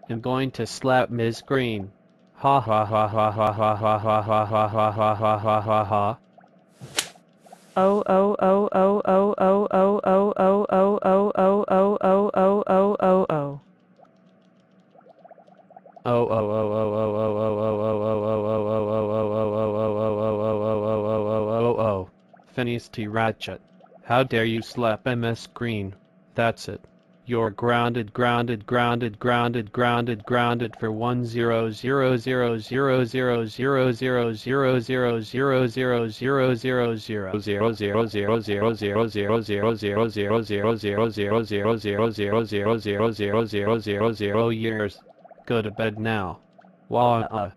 I'm going to slap Ms. Green. Ha ha ha ha ha ha ha ha ha ha ha ha ha ha ha ha. Oh oh oh oh oh oh oh oh oh oh oh oh oh oh oh oh oh oh. Oh oh oh oh oh oh oh oh oh oh oh oh. Phineas T. Ratchet. How dare you slap MS Green? That's it. You're grounded for 100000000000000000000000000000000 years. Go to bed now. Wah.